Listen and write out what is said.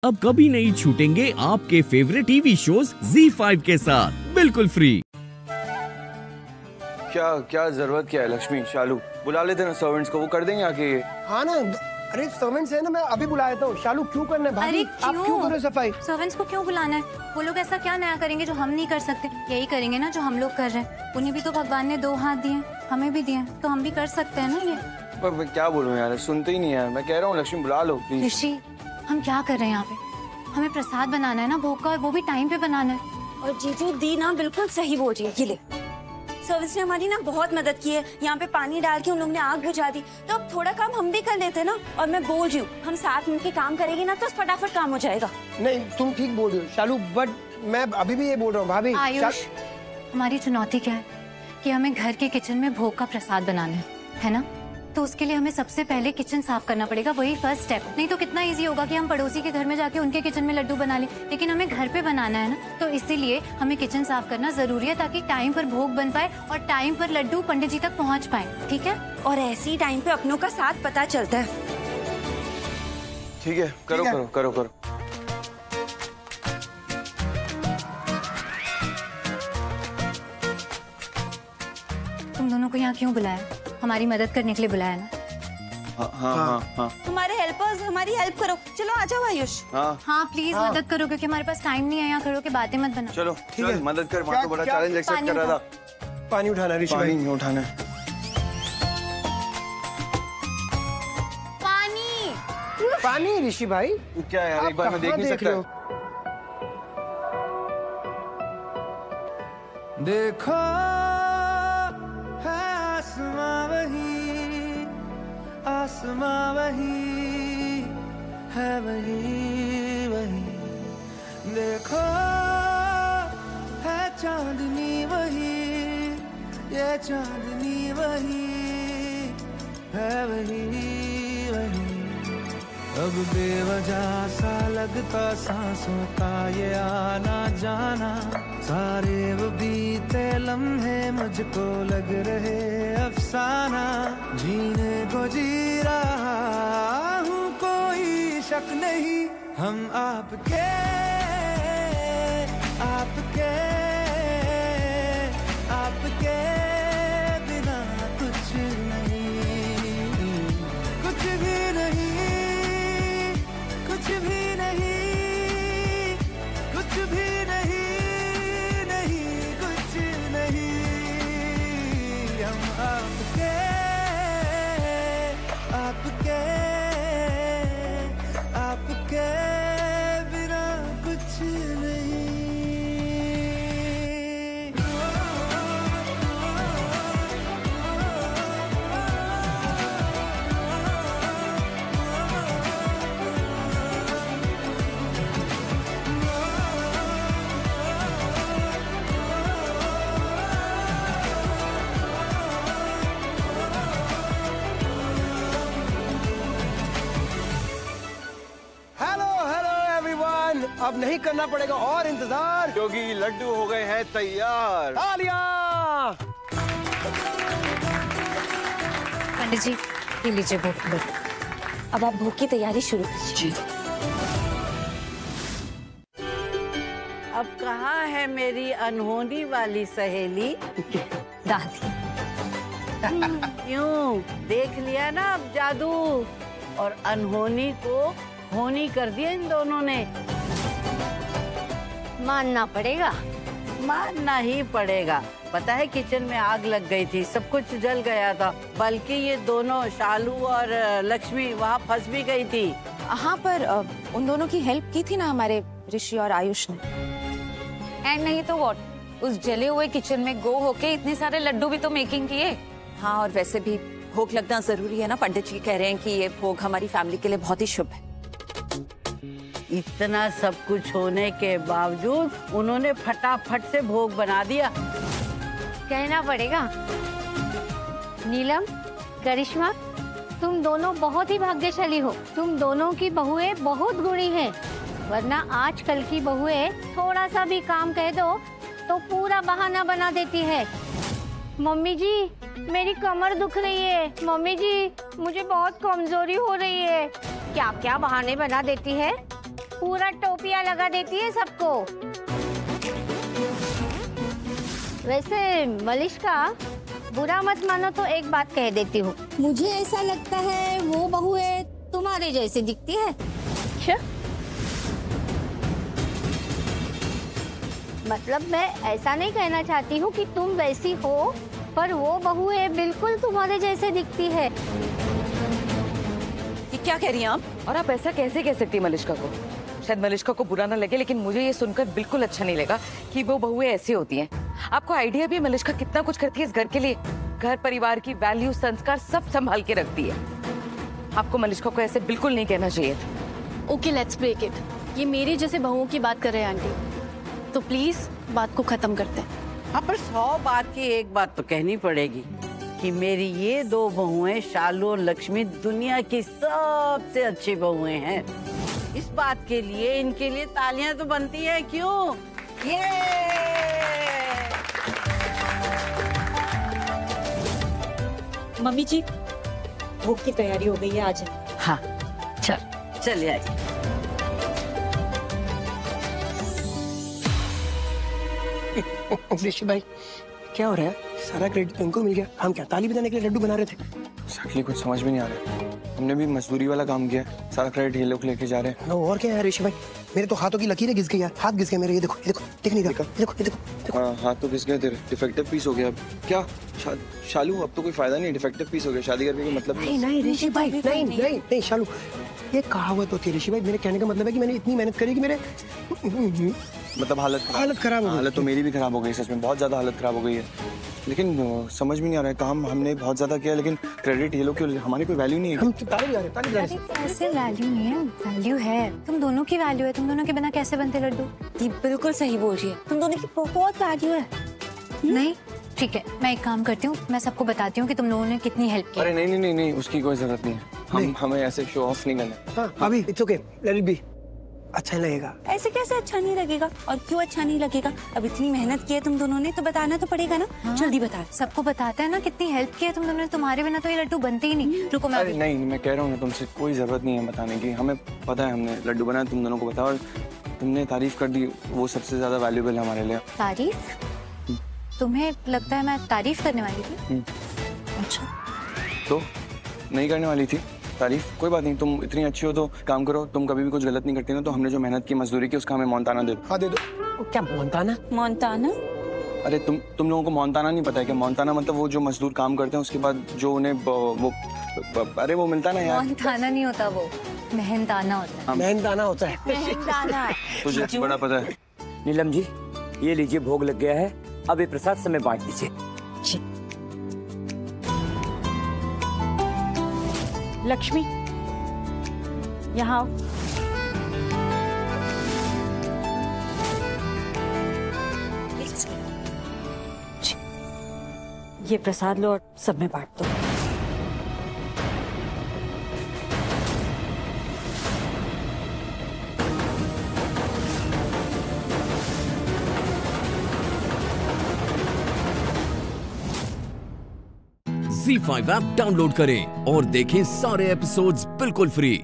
अब कभी नहीं छूटेंगे आपके फेवरेट टीवी शोज ZEE5 के साथ बिल्कुल फ्री। क्या क्या जरूरत क्या है लक्ष्मी? शालू बुला लेते ना सर्वेंट्स को, वो कर देंगे आके। हाँ ना, अरे सर्वेंट्स है ना, मैं अभी बुला देता हूँ। शालू क्यों करना है भाभी? आप क्यों करो सफाई? सर्वेंट्स को क्यों बुलाना है? वो लोग ऐसा क्या नया करेंगे जो हम नहीं कर सकते? यही करेंगे ना जो हम लोग कर रहे हैं। उन्हें भी तो भगवान ने 2 हाथ दिए, हमें भी दिए, तो हम भी कर सकते हैं ना ये। पर मैं क्या बोलूं यार, सुनते ही नहीं यार। मैं कह रहा हूँ लक्ष्मी बुला लो प्लीज। ऋषि, हम क्या कर रहे हैं यहाँ पे? हमें प्रसाद बनाना है ना भोग का, और वो भी टाइम पे बनाना है। और जीजू दी ना बिल्कुल सही बोल रही है। ये ले, सर्विस ने हमारी ना बहुत मदद की है। यहाँ पे पानी डाल के उन लोगों ने आग बुझा दी, तो अब थोड़ा काम हम भी कर लेते ना। और मैं बोल रही हूँ, हम साथ मिलकर काम करेंगे ना तो फटाफट काम हो जाएगा। नहीं, तुम ठीक बोल रहे हो शालू, बट मैं अभी भी ये बोल रहा हूँ भाभी। आयुष, हमारी चुनौती क्या है कि हमें घर के किचन में भोग का प्रसाद बनाना है ना? तो उसके लिए हमें सबसे पहले किचन साफ करना पड़ेगा, वही फर्स्ट स्टेप। नहीं तो कितना इजी होगा कि हम पड़ोसी के घर में जाके उनके किचन में लड्डू बना लें, लेकिन हमें घर पे बनाना है ना। तो इसीलिए हमें किचन साफ करना जरूरी है, ताकि टाइम पर भोग बन पाए और टाइम पर लड्डू पंडित जी तक पहुंच पाए। ठीक है? और ऐसी टाइम पे अपनों का साथ पता चलता है। ठीक है, करो करो करो करो। तुम दोनों को यहाँ क्यों बुलाया? हमारी मदद करने के लिए बुलाया ना? हाँ हाँ हाँ हाँ। हमारे हेल्पर्स, हमारी हेल्प करो। चलो आ जाओ आयुष। हाँ प्लीज मदद करो, क्योंकि हमारे पास टाइम नहीं है यहाँ खड़े होकर बातें मत बनाओ। चलो ठीक है, मदद कर। वहाँ तो बड़ा चैलेंज एक्सेप्ट कर रहा था। पानी उठाना ऋषि भाई। पानी उठाना है। पानी ऋषि भाई। क्या यार, एक बार मैं देख नहीं सकता? देखो है आसमां वही, आसमां वही है, वही वही। देखो है चांदनी वही, ये चांदनी वही है, वही वही। अब बेवजह सा लगता सांसों का ये आना जाना, सारे वो बीते लम्हे मुझको लग रहे अफसाना। जीने को जी रहा हूँ, कोई शक नहीं, हम आपके आपके आपके बिना कुछ नहीं, कुछ भी नहीं, कुछ भी नहीं, कुछ भी नहीं, नहीं कुछ नहीं। हम आपके आपके आपके बिना कुछ नहीं। अब नहीं करना पड़ेगा और इंतजार, क्योंकि लड्डू हो गए हैं तैयार। तालियां! पंडित जी, ये लीजिए भोग। अब आप भोग की तैयारी शुरू कीजिए। अब कहाँ है मेरी अनहोनी वाली सहेली? दादी। क्यों, देख लिया ना अब जादू, और अनहोनी को होनी कर दिया इन दोनों ने। मानना पड़ेगा, मानना ही पड़ेगा। पता है किचन में आग लग गई थी, सब कुछ जल गया था, बल्कि ये दोनों शालू और लक्ष्मी वहाँ फंस भी गई थी। हाँ, पर उन दोनों की हेल्प की थी ना हमारे ऋषि और आयुष ने। एंड नहीं तो व्हाट, उस जले हुए किचन में गो होके इतने सारे लड्डू भी तो मेकिंग किए। हाँ, और वैसे भी भोग लगना जरूरी है ना। पंडित जी कह रहे हैं कि ये भोग हमारी फैमिली के लिए बहुत ही शुभ है। इतना सब कुछ होने के बावजूद उन्होंने फटाफट से भोग बना दिया। कहना पड़ेगा नीलम, करिश्मा, तुम दोनों बहुत ही भाग्यशाली हो। तुम दोनों की बहुएं बहुत गुणी हैं, वरना आजकल की बहुएं थोड़ा सा भी काम कह दो तो पूरा बहाना बना देती है। मम्मी जी, मेरी कमर दुख रही है। मम्मी जी, मुझे बहुत कमजोरी हो रही है। क्या क्या बहाने बना देती है। पूरा टोपिया लगा देती है सबको। वैसे मलिष्का, बुरा मत मानो तो एक बात कह देती हूँ, मुझे ऐसा लगता है वो बहुएं तुम्हारे जैसे दिखती है। क्या? मतलब मैं ऐसा नहीं कहना चाहती हूँ कि तुम वैसी हो, पर वो बहुएं बिल्कुल तुम्हारे जैसे दिखती है। ये क्या कह रही हैं आप? और आप ऐसा कैसे कह सकती मलिष्का को? शायद मलिष्का को बुरा ना लगे, लेकिन मुझे ये सुनकर बिल्कुल अच्छा नहीं लगा कि वो बहुएं ऐसी होती हैं। आपको आइडिया भी है मलिष्का कितना कुछ करती है इस घर के लिए? घर परिवार की वैल्यू, संस्कार सब संभाल के रखती है। आपको मलिष्का को ऐसे बिल्कुल नहीं कहना चाहिए था। Okay, let's break it. ये मेरे जैसे बहुओं की बात कर रहे हैं आंटी, तो प्लीज बात को खत्म करते हैं। हाँ, पर 100 बात की एक बात तो कहनी पड़ेगी कि मेरी ये 2 बहुएं शालू और लक्ष्मी दुनिया की सबसे अच्छी बहुएं हैं। इस बात के लिए इनके लिए तालियां तो बनती है, क्यों? ये मम्मी जी, भोग की तैयारी हो गई है, आज। हाँ, चलिए आइए। ऋषि भाई, क्या हो रहा है? सारा क्रेडिट तुमको मिल गया, हम क्या ताली बजाने के लिए लड्डू बना रहे थे? एक्चुअली कुछ समझ में नहीं आ रहा। हमने भी मजदूरी वाला काम किया, सारा क्रेडिट ये लोग लेके जा रहे हैं। और क्या है ऋषि भाई, मेरे तो हाथों की लकीरें घिस गई यार, हाथ घिस गए मेरे। ये देखो, ये देखो, दिख नहीं रहा। ये देखो। हाँ, हाथ तो घिस गए तेरे। डिफेक्टिव पीस हो गया अब क्या? शालू, अब तो कोई फायदा नहीं, डिफेक्टिव पीस हो गया, शादी करके कोई मतलब नहीं। नहीं ऋषि भाई, नहीं शालू, ये कहावत होती है ऋषि भाई। मेरे कहने का मतलब है कि मैंने इतनी मेहनत करी कि मेरे मतलब हालत खराब हो गई। हालत तो मेरी भी खराब हो गई, सच में बहुत ज्यादा हालत खराब हो गई है। लेकिन समझ में नहीं आ रहा है, काम हमने बहुत ज्यादा किया, लेकिन क्रेडिट ये लोग क्यों? हमारी कोई वैल्यू नहीं है। हम ताली बजा रहे हैं। ऐसे वैल्यू नहीं है, वैल्यू है। तुम दोनों की वैल्यू है, तुम दोनों के बिना कैसे बनते लड्डू? ये बिल्कुल सही बोल रही है, तुम दोनों की बहुत वैल्यू है। नहीं, ठीक है, मैं एक काम करती हूँ, मैं सबको बताती हूँ कि तुम लोगों ने कितनी हेल्प की। अरे नहीं, उसकी कोई जरूरत नहीं है। हमें ऐसे शो ऑफ नहीं करना। हाँ, अभी it's okay, let it be. अच्छा नहीं लगेगा। ऐसे कैसे अच्छा नहीं लगेगा? और क्यों अच्छा नहीं लगेगा? अब इतनी मेहनत की है तुम दोनों ने, तो बताना तो पड़ेगा ना। हाँ? जल्दी बता। सबको बताते हैं ना कितनी हेल्प की है तुम दोनों ने, तुम्हारे बिना तो ये लड्डू बनते ही नहीं। रुको मैं। अरे नहीं, मैं कह रहा हूँ ना, तुमसे कोई जरूरत नहीं है बताने की। हमें पता है, हमने लड्डू बनाया, तुम दोनों को बताया, और तुमने तारीफ कर दी, वो सबसे ज्यादा वैल्यूबल है हमारे लिए। तारीफ? तुम्हें लगता है मैं तारीफ करने वाली थी? अच्छा, तो नहीं करने वाली थी तारीफ? कोई बात नहीं, तुम इतनी अच्छी हो तो काम करो। तुम कभी भी कुछ गलत नहीं करती ना, तो हमने जो मेहनत की, मजदूरी की, उसका हमें मोंताना दे दो। हाँ दे दो। क्या मोंताना? अरे तुम लोगों को मोंताना नहीं पता है क्या? मोंताना मतलब वो जो मजदूर काम करते हैं, उसके बाद जो उन्हें अरे वो मिलता ना यार। मोंताना नहीं होता, वो मेहनताना होता है। मेहनताना होता है। तुझे बड़ा पता है। नीलम जी, ये लीजिए, भोग लग गया है, अब ये प्रसाद समय बांट दीजिए। लक्ष्मी, यहाँ ये प्रसाद लो और सब में बांट दो। ZEE5 ऐप डाउनलोड करें और देखें सारे एपिसोड्स बिल्कुल फ्री।